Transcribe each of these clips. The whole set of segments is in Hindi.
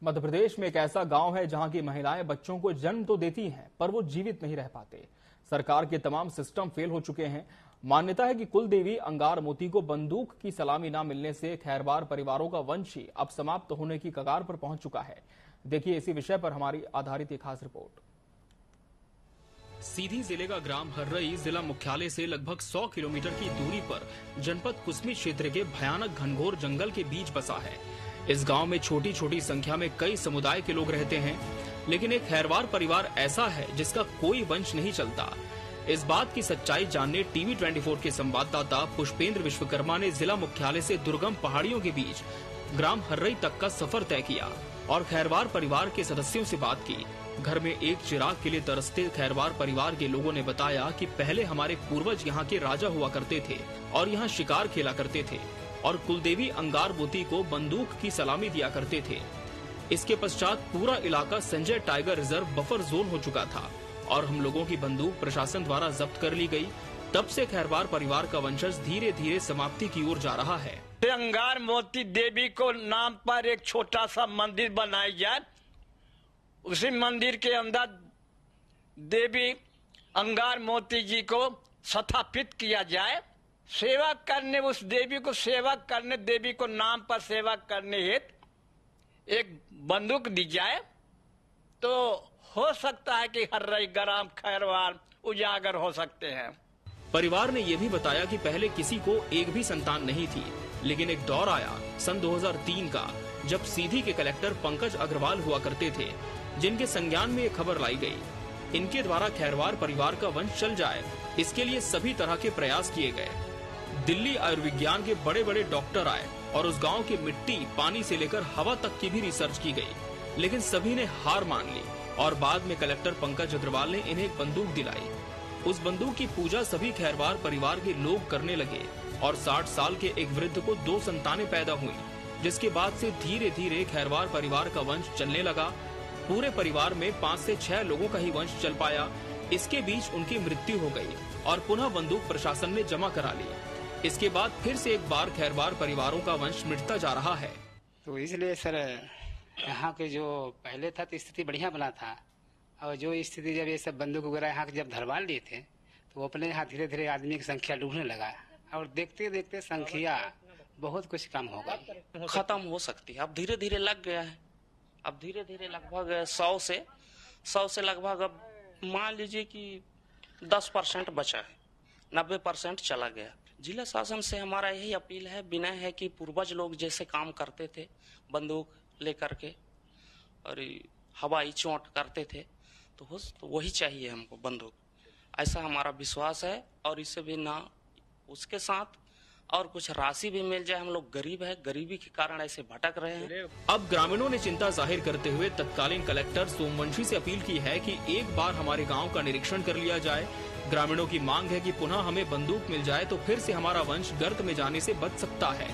मध्य प्रदेश में एक ऐसा गांव है जहां की महिलाएं बच्चों को जन्म तो देती हैं पर वो जीवित नहीं रह पाते। सरकार के तमाम सिस्टम फेल हो चुके हैं। मान्यता है कि कुलदेवी अंगार मोती को बंदूक की सलामी न मिलने से खैरवार परिवारों का वंश ही अब समाप्त होने की कगार पर पहुंच चुका है। देखिए इसी विषय पर हमारी आधारित एक खास रिपोर्ट। सीधी जिले का ग्राम हर्रई जिला मुख्यालय से लगभग 100 किलोमीटर की दूरी पर जनपद कुसमी क्षेत्र के भयानक घनघोर जंगल के बीच बसा है। इस गांव में छोटी छोटी संख्या में कई समुदाय के लोग रहते हैं, लेकिन एक खैरवार परिवार ऐसा है जिसका कोई वंश नहीं चलता। इस बात की सच्चाई जानने टीवी 24 के संवाददाता पुष्पेंद्र विश्वकर्मा ने जिला मुख्यालय से दुर्गम पहाड़ियों के बीच ग्राम हर्रई तक का सफर तय किया और खैरवार परिवार के सदस्यों से बात की। घर में एक चिराग के लिए तरसते खैरवार परिवार के लोगों ने बताया कि पहले हमारे पूर्वज यहाँ के राजा हुआ करते थे और यहाँ शिकार खेला करते थे और कुलदेवी अंगार मोती को बंदूक की सलामी दिया करते थे। इसके पश्चात पूरा इलाका Sanjay tiger reserve buffer zone हो चुका था और हम लोगों की बंदूक प्रशासन द्वारा जब्त कर ली गई। तब से खैरवार परिवार का वंशज धीरे धीरे समाप्ति की ओर जा रहा है। अंगार मोती देवी को नाम पर एक छोटा सा मंदिर बनाया जाए, उसी मंदिर के अंदर देवी अंगार मोती जी को स्थापित किया जाए। सेवा करने उस देवी को सेवा करने देवी को नाम पर सेवा करने हेतु एक बंदूक दी जाए तो हो सकता है कि हर्रई ग्राम खैरवार उजागर हो सकते हैं। परिवार ने यह भी बताया कि पहले किसी को एक भी संतान नहीं थी, लेकिन एक दौर आया सन 2003 का जब सीधी के कलेक्टर पंकज अग्रवाल हुआ करते थे, जिनके संज्ञान में ये खबर लाई गई। इनके द्वारा खैरवार परिवार का वंश चल जाए, इसके लिए सभी तरह के प्रयास किए गए। दिल्ली आयुर्विज्ञान के बड़े बड़े डॉक्टर आए और उस गांव की मिट्टी, पानी से लेकर हवा तक की भी रिसर्च की गई, लेकिन सभी ने हार मान ली और बाद में कलेक्टर पंकज अग्रवाल ने इन्हें एक बंदूक दिलाई। उस बंदूक की पूजा सभी खैरवार परिवार के लोग करने लगे और 60 साल के एक वृद्ध को 2 संतानें पैदा हुई, जिसके बाद से धीरे धीरे खैरवार परिवार का वंश चलने लगा। पूरे परिवार में 5 से 6 लोगों का ही वंश चल पाया। इसके बीच उनकी मृत्यु हो गई और पुनः बंदूक प्रशासन ने जमा करा ली। इसके बाद फिर से एक बार खैरवार परिवारों का वंश मिटता जा रहा है। तो इसलिए सर यहाँ के जो पहले था तो स्थिति बढ़िया बना था, और जो स्थिति जब ये सब बंदूक वगैरह यहाँ जब धरवा लिए थे तो वो अपने यहाँ धीरे धीरे आदमी की संख्या डूबने लगा और देखते देखते संख्या बहुत कुछ कम हो गई, खत्म हो सकती है। अब धीरे धीरे लग गया है, अब धीरे धीरे लगभग 100 से लगभग अब मान लीजिए कि 10% बचा है, 90% चला गया। जिला शासन से हमारा यही अपील है, विनय है कि पूर्वज लोग जैसे काम करते थे बंदूक लेकर के और हवाई चोट करते थे तो वही चाहिए हमको बंदूक, ऐसा हमारा विश्वास है। और इससे भी ना उसके साथ और कुछ राशि भी मिल जाए, हम लोग गरीब है, गरीबी के कारण ऐसे भटक रहे हैं। अब ग्रामीणों ने चिंता जाहिर करते हुए तत्कालीन कलेक्टर सोमवंशी से अपील की है कि एक बार हमारे गांव का निरीक्षण कर लिया जाए। ग्रामीणों की मांग है कि पुनः हमें बंदूक मिल जाए तो फिर से हमारा वंश गर्त में जाने से बच सकता है।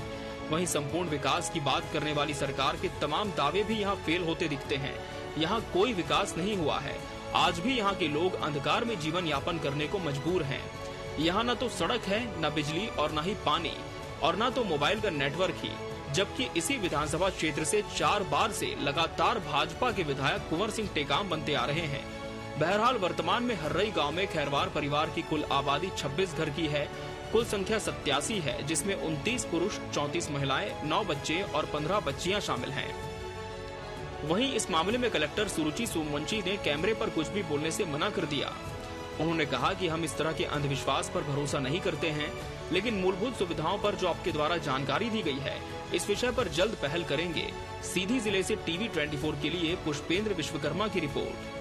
वहीं संपूर्ण विकास की बात करने वाली सरकार के तमाम दावे भी यहाँ फेल होते दिखते हैं। यहाँ कोई विकास नहीं हुआ है। आज भी यहाँ के लोग अंधकार में जीवन यापन करने को मजबूर हैं। यहाँ न तो सड़क है, न बिजली और न ही पानी और न तो मोबाइल का नेटवर्क ही, जबकि इसी विधानसभा क्षेत्र से 4 बार से लगातार भाजपा के विधायक कुंवर सिंह टेकाम बनते आ रहे हैं। बहरहाल वर्तमान में हर्रई गांव में खैरवार परिवार की कुल आबादी 26 घर की है। कुल संख्या 87 है, जिसमें 29 पुरुष, 34 महिलाएं, 9 बच्चे और 15 बच्चियां शामिल हैं। वहीं इस मामले में कलेक्टर सुरुचि सोमवंशी ने कैमरे पर कुछ भी बोलने से मना कर दिया। उन्होंने कहा कि हम इस तरह के अंधविश्वास पर भरोसा नहीं करते हैं, लेकिन मूलभूत सुविधाओं पर जो आपके द्वारा जानकारी दी गई है, इस विषय पर जल्द पहल करेंगे। सीधी जिले से टीवी 24 के लिए पुष्पेंद्र विश्वकर्मा की रिपोर्ट।